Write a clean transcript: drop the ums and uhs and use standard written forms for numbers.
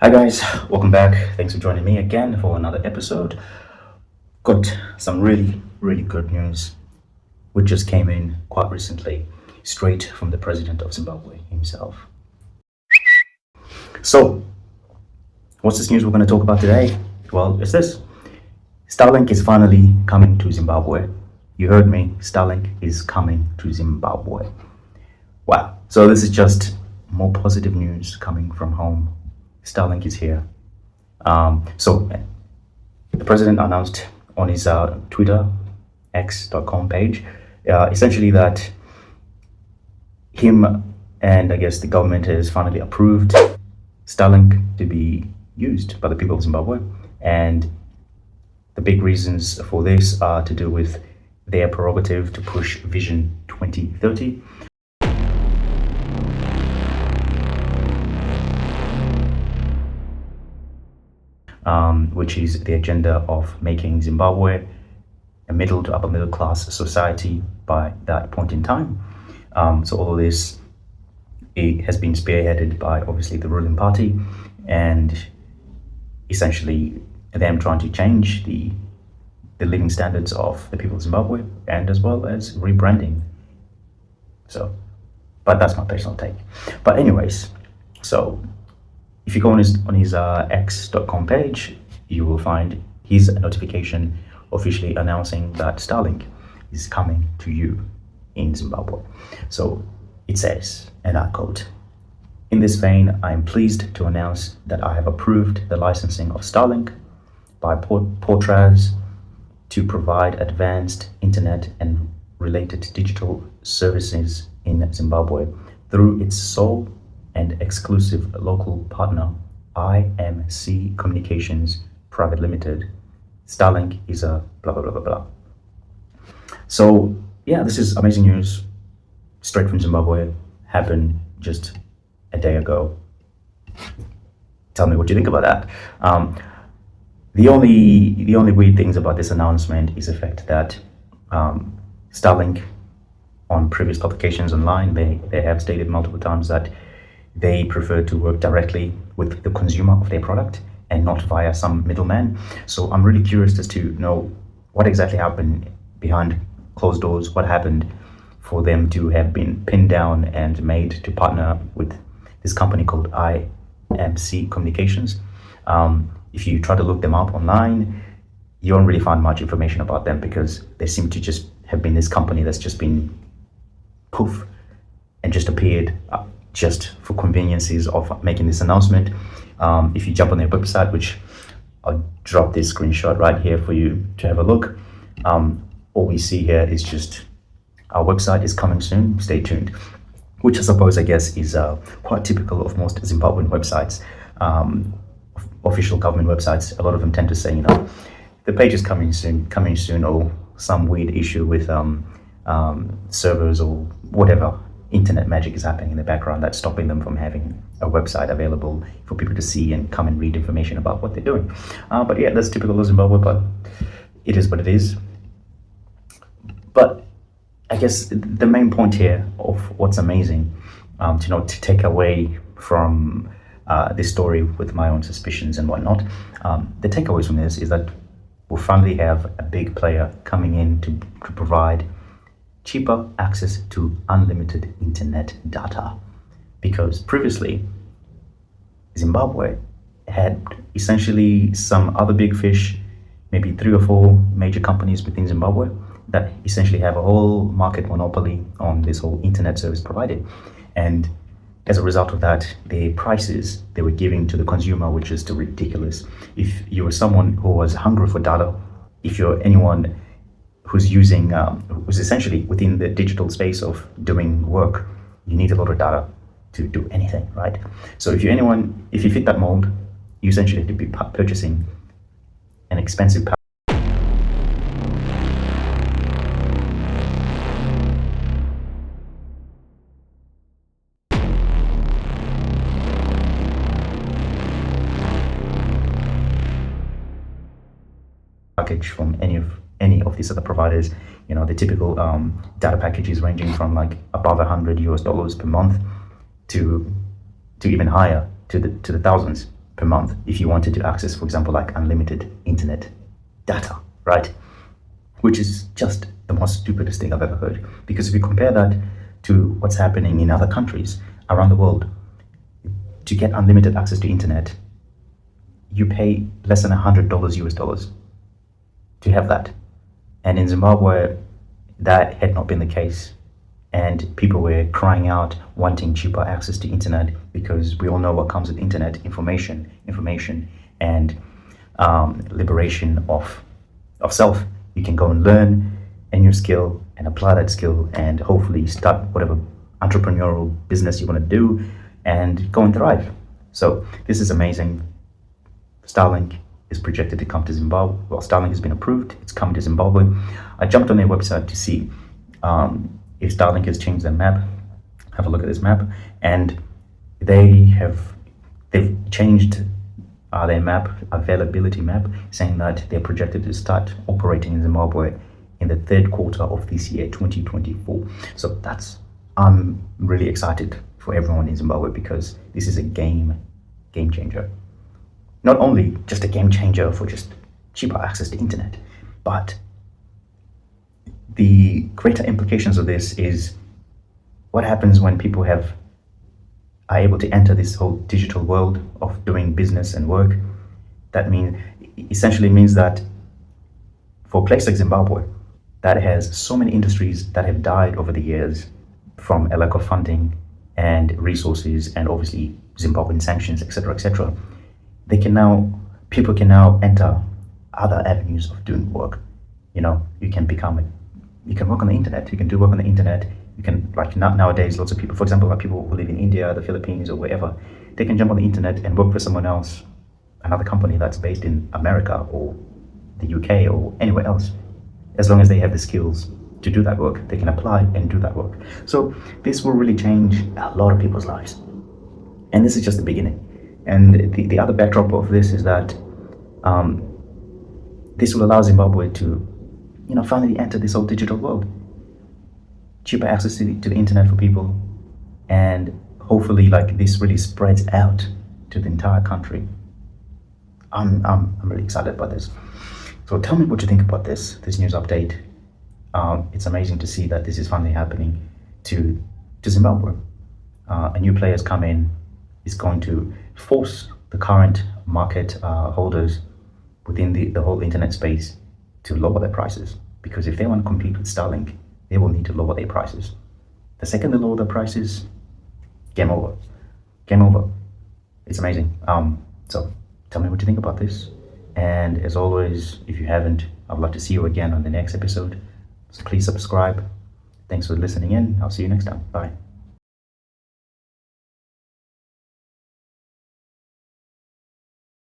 Hi guys, welcome back. Thanks for joining me again for another episode. Got some really good news which just came in quite recently, straight from the president of Zimbabwe himself. So, what's this news we're going to talk about today? Well, it's this. Starlink is finally coming to Zimbabwe. You heard me, Starlink is coming to Zimbabwe. Wow. So this is just more positive news coming from home. Starlink is here. So the president announced on his Twitter x.com page essentially that him and I guess the government has finally approved Starlink to be used by the people of Zimbabwe, and the big reasons for this are to do with their prerogative to push Vision 2030. Which is the agenda of making Zimbabwe a middle to upper middle class society by that point in time. So all of this, it has been spearheaded by obviously the ruling party, and essentially them trying to change the living standards of the people of Zimbabwe, and as well as rebranding. So, but that's my personal take. But anyways, so if you go on his x.com page, you will find his notification officially announcing that Starlink is coming to you in Zimbabwe. So it says, and I quote, "In this vein, I am pleased to announce that I have approved the licensing of Starlink by Portraz to provide advanced internet and related digital services in Zimbabwe through its sole and exclusive local partner, IMC Communications Private Limited. Starlink is a blah blah blah blah blah." So yeah, this is amazing news, straight from Zimbabwe. Happened just a day ago. Tell me what you think about that. The only weird things about this announcement is the fact that Starlink, on previous publications online, they have stated multiple times that they prefer to work directly with the consumer of their product and not via some middleman. So I'm really curious as to know what exactly happened behind closed doors, what happened for them to have been pinned down and made to partner with this company called IMC Communications. If you try to look them up online, you won't really find much information about them, because they seem to just have been this company that's just been poof and just appeared just for conveniences of making this announcement. If you jump on their website, which I'll drop this screenshot right here for you to have a look, all we see here is just our website is coming soon, stay tuned, which I guess is quite typical of most Zimbabwean websites, official government websites. A lot of them tend to say, the page is coming soon, or some weird issue with servers or whatever internet magic is happening in the background that's stopping them from having a website available for people to see and come and read information about what they're doing. But yeah, that's typical of Zimbabwe, but it is what it is. But I guess the main point here of what's amazing, to take away from this story with my own suspicions and whatnot, the takeaways from this is that we'll finally have a big player coming in to provide cheaper access to unlimited internet data, because previously Zimbabwe had essentially some other big fish, maybe 3 or 4 major companies within Zimbabwe that essentially have a whole market monopoly on this whole internet service provided. And as a result of that, the prices they were giving to the consumer were just ridiculous. If you were someone who was hungry for data, if you're anyone who's using, who's essentially within the digital space of doing work, you need a lot of data to do anything, right? So if you fit that mold, you essentially have to be purchasing an expensive package from any of these other providers. The typical data packages ranging from like above $100 per month to even higher, to the thousands per month if you wanted to access, for example, like unlimited internet data, right? Which is just the most stupidest thing I've ever heard. Because if you compare that to what's happening in other countries around the world, to get unlimited access to internet, you pay less than $100 US dollars to have that. And in Zimbabwe, that had not been the case. And people were crying out, wanting cheaper access to internet, because we all know what comes with internet: information, and liberation of self. You can go and learn a new skill and apply that skill and hopefully start whatever entrepreneurial business you want to do and go and thrive. So this is amazing. Starlink is projected to come to Zimbabwe. Well, Starlink has been approved. It's coming to Zimbabwe. I jumped on their website to see if Starlink has changed their map. Have a look at this map, and they've changed their map, availability map, saying that they're projected to start operating in Zimbabwe in the third quarter of this year, 2024. So I'm really excited for everyone in Zimbabwe, because this is a game changer. Not only just a game changer for just cheaper access to internet, but the greater implications of this is what happens when people are able to enter this whole digital world of doing business and work. That essentially means that for a place like Zimbabwe, that has so many industries that have died over the years from a lack of funding and resources, and obviously Zimbabwean sanctions, etc., people can now enter other avenues of doing work. You can work on the internet. You can do work on the internet. You can, like nowadays, lots of people, for example, like people who live in India, the Philippines, or wherever, they can jump on the internet and work for someone else, another company that's based in America or the UK or anywhere else. As long as they have the skills to do that work, they can apply and do that work. So this will really change a lot of people's lives. And this is just the beginning. And the other backdrop of this is that this will allow Zimbabwe to, finally enter this whole digital world. Cheaper access to the internet for people, and hopefully, like, this really spreads out to the entire country. I'm really excited about this. So tell me what you think about this news update. It's amazing to see that this is finally happening to Zimbabwe. A new player has come in, is going to force the current market holders within the whole internet space to lower their prices, because if they want to compete with Starlink, they will need to lower their prices. The second they lower their prices, game over. It's amazing. So tell me what you think about this. And as always, if you haven't, I'd love to see you again on the next episode. So please subscribe. Thanks for listening in. I'll see you next time. Bye.